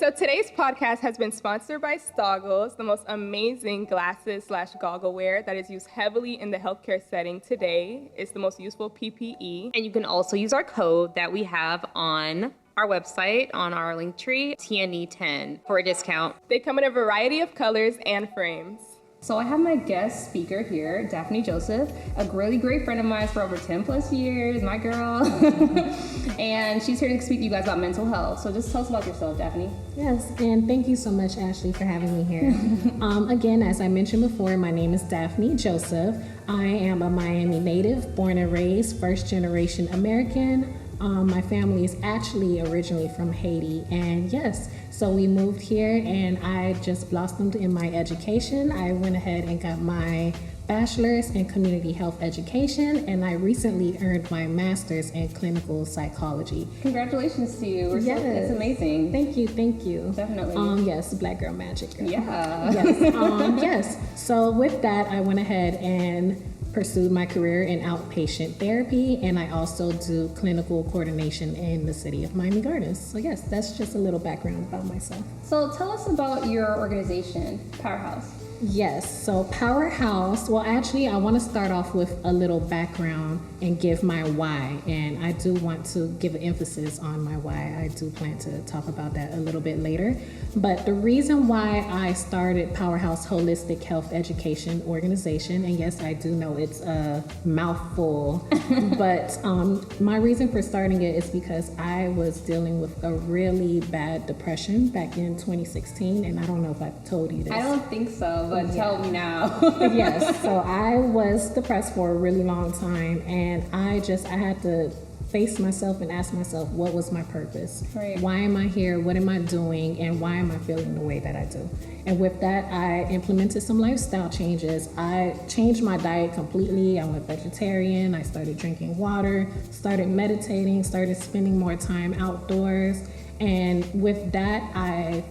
So today's podcast has been sponsored by Stoggles, the most amazing glasses/goggle wear that is used heavily in the healthcare setting today. It's the most useful PPE. And you can also use our code that we have on our website, on our link tree, TNE10, for a discount. They come in a variety of colors and frames. So I have my guest speaker here, Daphne Joseph, a really great friend of mine for over 10 plus years, my girl. And she's here to speak to you guys about mental health. So just tell us about yourself, Daphne. Yes, and thank you so much, Ashley, for having me here. Again, as I mentioned before, my name is Daphne Joseph. I am a Miami native, born and raised, first generation American. My family is actually originally from Haiti, and yes, so we moved here and I just blossomed in my education. I went ahead and got my bachelor's in community health education, and I recently earned my master's in clinical psychology. Congratulations to you. Yes. It's amazing. Thank you. Definitely. Yes, Black girl magic. Girl. Yeah. Yes. Yes. So with that, I went ahead and pursued my career in outpatient therapy, and I also do clinical coordination in the city of Miami Gardens. So yes, that's just a little background about myself. So tell us about your organization, Powerhouse. Yes, so Powerhouse, well actually I want to start off with a little background and give my why, and I do want to give an emphasis on my why. I do plan to talk about that a little bit later, but the reason why I started Powerhouse Holistic Health Education Organization, and yes, I do know it's a mouthful, but my reason for starting it is because I was dealing with a really bad depression back in 2016, and I don't know if I told you this. I don't think so. But tell me now. Yes, so I was depressed for a really long time, and I had to face myself and ask myself, what was my purpose? Right. Why am I here? What am I doing? And why am I feeling the way that I do? And with that, I implemented some lifestyle changes. I changed my diet completely. I went vegetarian. I started drinking water, started meditating, started spending more time outdoors. And with that, I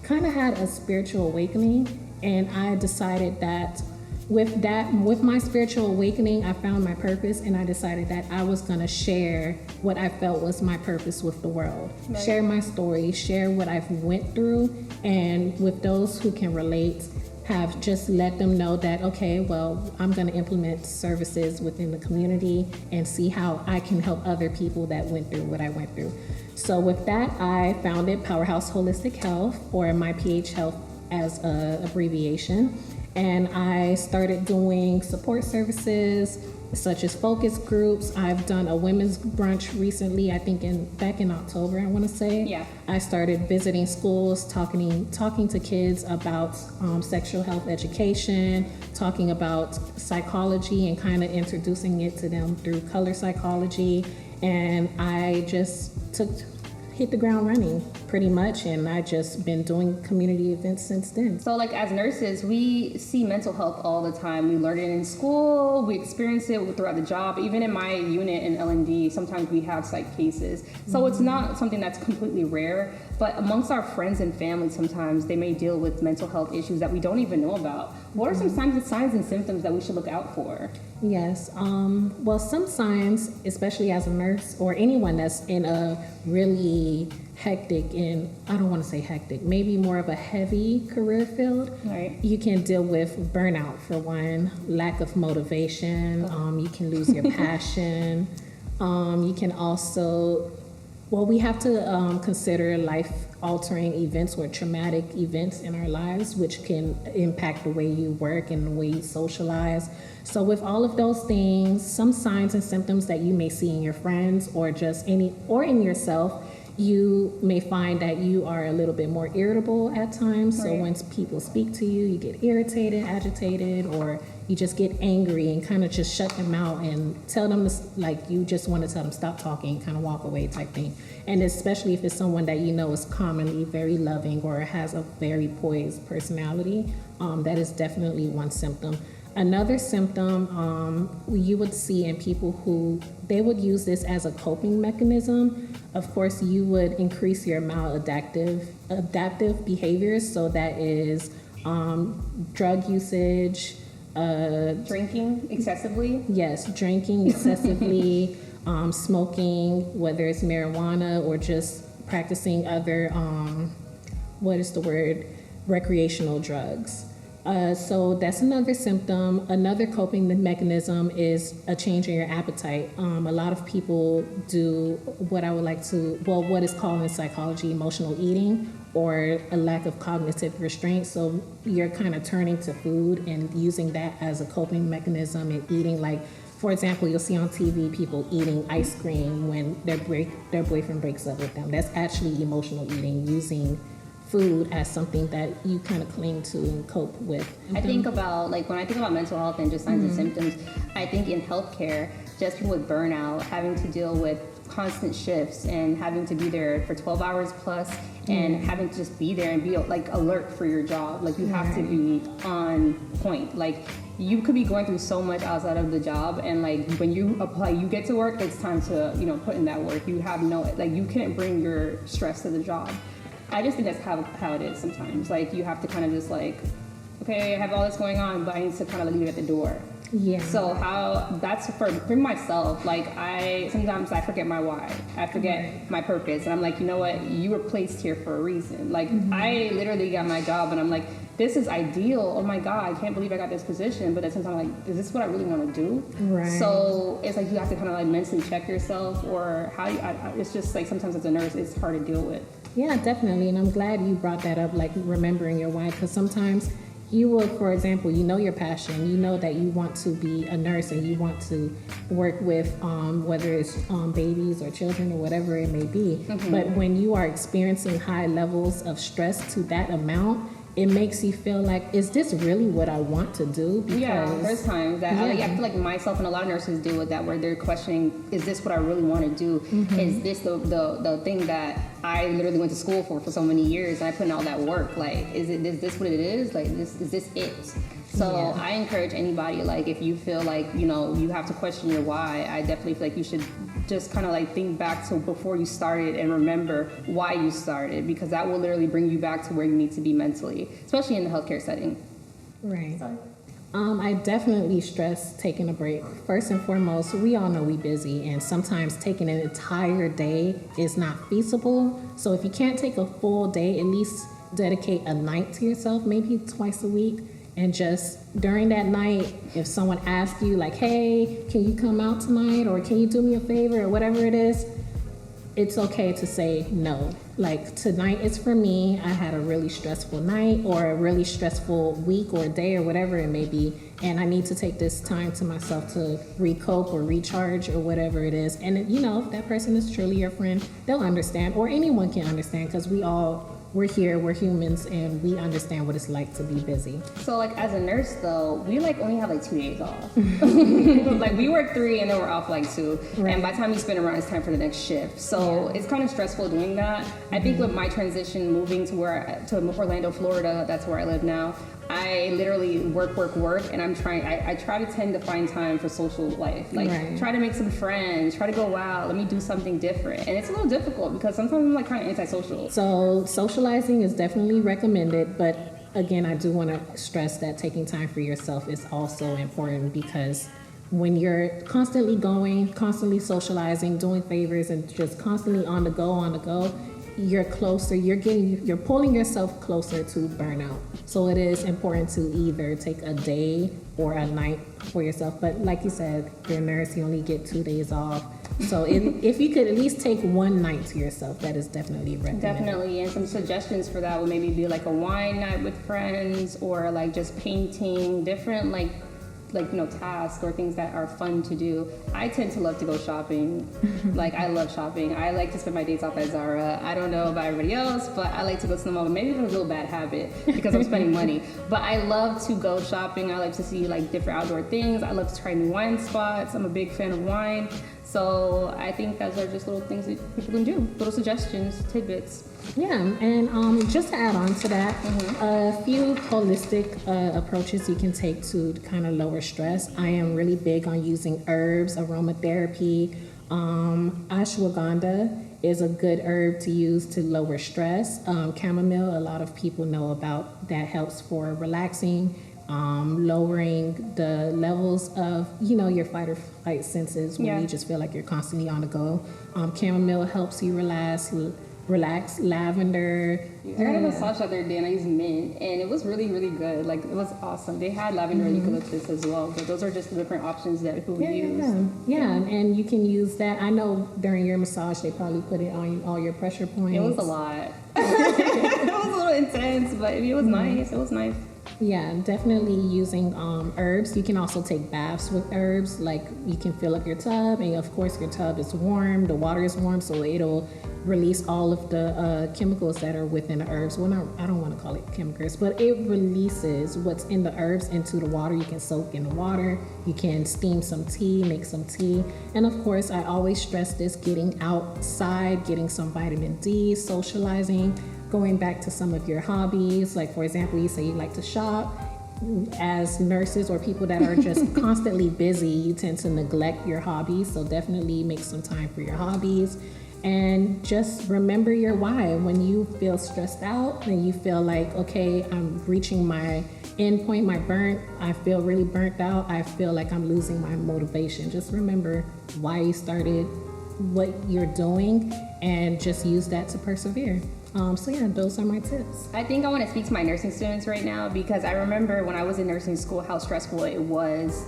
kind of had a spiritual awakening. And I decided that with my spiritual awakening, I found my purpose, and I decided that I was gonna share what I felt was my purpose with the world. Right. Share my story, share what I've went through, and with those who can relate, have just let them know that, okay, well, I'm gonna implement services within the community and see how I can help other people that went through what I went through. So with that, I founded Powerhouse Holistic Health, or my PH Health as an abbreviation, and I started doing support services such as focus groups. I've done a women's brunch recently, I think back in October, I want to say. Yeah. I started visiting schools, talking to kids about sexual health education, talking about psychology, and kind of introducing it to them through color psychology, and I just hit the ground running pretty much, and I just been doing community events since then. So like as nurses, we see mental health all the time. We learn it in school, we experience it throughout the job. Even in my unit in L&D, sometimes we have psych cases. So it's not something that's completely rare, but amongst our friends and family, sometimes they may deal with mental health issues that we don't even know about. What are some signs and symptoms that we should look out for? Yes, well, some signs, especially as a nurse or anyone that's in a really hectic, and I don't want to say hectic, maybe more of a heavy career field. Right. You can deal with burnout for one, lack of motivation, you can lose your passion, you can also, well, we have to consider life-altering events or traumatic events in our lives, which can impact the way you work and the way you socialize. So with all of those things, some signs and symptoms that you may see in your friends or just or in yourself, you may find that you are a little bit more irritable at times. Right. So when people speak to you, you get irritated, agitated, or you just get angry and kind of just shut them out and tell them, like, you just want to tell them stop talking, kind of walk away type thing. And especially if it's someone that you know is commonly very loving or has a very poised personality, that is definitely one symptom. Another symptom you would see in people who, they would use this as a coping mechanism. Of course, you would increase your adaptive behaviors. So that is drug usage. Drinking excessively? Yes, drinking excessively, smoking, whether it's marijuana or just practicing other recreational drugs. So that's another symptom. Another coping mechanism is a change in your appetite. A lot of people do what is called in psychology emotional eating, or a lack of cognitive restraint. So you're kind of turning to food and using that as a coping mechanism and eating, like, for example, you'll see on TV people eating ice cream when their boyfriend breaks up with them. That's actually emotional eating, using food as something that you kind of cling to and cope with. I think about, like, when I think about mental health and just signs and symptoms, I think in healthcare, just people with burnout, having to deal with constant shifts and having to be there for 12 hours plus and having to just be there and be like alert for your job. Like, you have to be on point. Like, you could be going through so much outside of the job, and like when you apply, you get to work, it's time to, you know, put in that work. You have you can't bring your stress to the job. I just think that's how it is sometimes. Like, you have to kind of just like, okay, I have all this going on, but I need to kind of leave it at the door. Yeah. So that's for myself. Like, sometimes I forget my why. I forget my purpose, and I'm like, you know what? You were placed here for a reason. Like, I literally got my job, and I'm like, this is ideal. Oh my God, I can't believe I got this position. But at the same time, like, is this what I really want to do? Right. So it's like you have to kind of like mentally check yourself, or it's just like sometimes as a nurse, it's hard to deal with. Yeah, definitely. And I'm glad you brought that up, like remembering your why, because sometimes you will, for example, you know your passion, you know that you want to be a nurse and you want to work with whether it's babies or children or whatever it may be. But when you are experiencing high levels of stress to that amount, it makes you feel like, is this really what I want to do? Because, there's times that I feel like myself and a lot of nurses deal with that, where they're questioning, is this what I really want to do? Is this the thing that I literally went to school for so many years, and I put in all that work? Like, is this what it is? Like, is this it? So I encourage anybody, like, if you feel like, you know, you have to question your why, I definitely feel like you should just kind of like think back to before you started and remember why you started, because that will literally bring you back to where you need to be mentally, especially in the healthcare setting. Right. I definitely stress taking a break. First and foremost, we all know we busy, and sometimes taking an entire day is not feasible. So if you can't take a full day, at least dedicate a night to yourself, maybe twice a week. And just during that night, if someone asks you like, hey, can you come out tonight, or can you do me a favor, or whatever it is, it's okay to say no. Like, tonight is for me. I had a really stressful night, or a really stressful week or day, or whatever it may be, and I need to take this time to myself to recope or recharge or whatever it is. And you know, if that person is truly your friend, they'll understand, or anyone can understand, because we're here, we're humans, and we understand what it's like to be busy. So like, as a nurse though, we like only have like 2 days off. Like, we work 3 and then we're off like 2. Right. And by the time you spin around, it's time for the next shift. So it's kind of stressful doing that. I think with my transition, moving to Orlando, Florida, that's where I live now, I literally work, and I try to tend to find time for social life. Like, try to make some friends, try to go out, let me do something different. And it's a little difficult because sometimes I'm like kind of antisocial. So socializing is definitely recommended, but again, I do want to stress that taking time for yourself is also important, because when you're constantly going, constantly socializing, doing favors, and just constantly on the go, you're closer, you're pulling yourself closer to burnout. So it is important to either take a day or a night for yourself. But like you said, you're a nurse, you only get 2 days off. So if you could at least take one night to yourself, that is definitely recommended. Definitely, and some suggestions for that would maybe be like a wine night with friends, or like just painting, different like you know, tasks or things that are fun to do. I tend to love to go shopping. Like, I love shopping. I like to spend my days off at Zara. I don't know about everybody else, but I like to go to the mall. Maybe it's a little bad habit because I'm spending money. But I love to go shopping. I like to see like different outdoor things. I love to try new wine spots. I'm a big fan of wine. So I think those are just little things that people can do. Little suggestions, tidbits. Yeah, and just to add on to that, a few holistic approaches you can take to kind of lower stress. I am really big on using herbs, aromatherapy. Ashwagandha is a good herb to use to lower stress. Chamomile, a lot of people know about, that helps for relaxing, lowering the levels of, you know, your fight or flight senses when you just feel like you're constantly on the go. Chamomile helps you relax, lavender. I got a massage the other day and I used mint, and it was really, really good. Like, it was awesome. They had lavender and eucalyptus as well, but those are just the different options that people use. Yeah, and you can use that. I know during your massage they probably put it on all your pressure points. It was a lot. It was a little intense, but it was nice. It was nice. Yeah, definitely using herbs. You can also take baths with herbs. Like, you can fill up your tub, and of course your tub is warm, the water is warm, so it'll release all of the chemicals that are within the herbs. Well, I don't want to call it chemicals, but it releases what's in the herbs into the water. You can soak in the water, you can steam some tea, make some tea, and of course I always stress this: getting outside, getting some vitamin D, socializing, going back to some of your hobbies. Like, for example, you say you like to shop. As nurses or people that are just constantly busy, you tend to neglect your hobbies. So definitely make some time for your hobbies. And just remember your why. When you feel stressed out and you feel like, okay, I'm reaching my end point, I feel really burnt out, I feel like I'm losing my motivation. Just remember why you started what you're doing and just use that to persevere. So yeah, those are my tips. I think I want to speak to my nursing students right now, because I remember when I was in nursing school how stressful it was,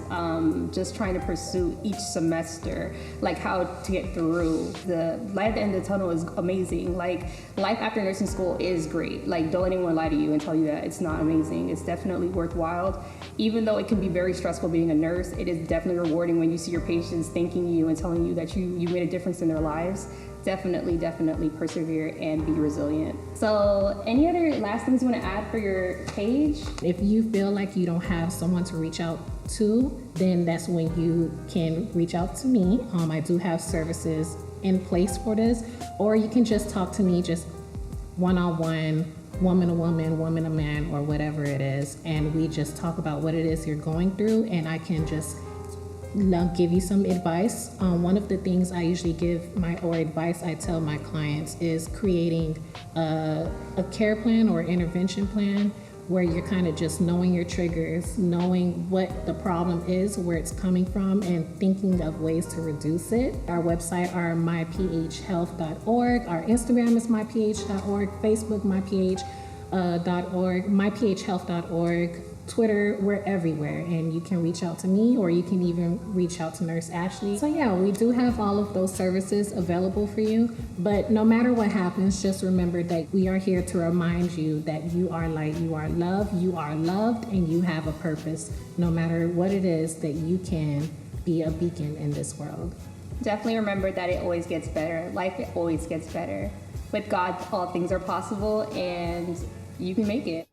just trying to pursue each semester, like how to get through. The light at the end of the tunnel is amazing. Like, life after nursing school is great. Like, don't let anyone lie to you and tell you that it's not amazing. It's definitely worthwhile. Even though it can be very stressful being a nurse, it is definitely rewarding when you see your patients thanking you and telling you that you made a difference in their lives. Definitely persevere and be resilient. So, any other last things you want to add for your page? If you feel like you don't have someone to reach out to, then that's when you can reach out to me. I do have services in place for this, or you can just talk to me just one-on-one, woman to woman, woman to man, or whatever it is, and we just talk about what it is you're going through, and I can just give you some advice. One of the things I usually advice I tell my clients is creating a care plan or intervention plan where you're kind of just knowing your triggers, knowing what the problem is, where it's coming from, and thinking of ways to reduce it. Our website are myphhealth.org. Our Instagram is myph.org, Facebook myph.org, myphhealth.org. Twitter, we're everywhere, and you can reach out to me, or you can even reach out to Nurse Ashley. So yeah, we do have all of those services available for you, but no matter what happens, just remember that we are here to remind you that you are light, you are loved, and you have a purpose. No matter what it is, that you can be a beacon in this world. Definitely remember that it always gets better. Life always gets better. With God, all things are possible, and you can make it.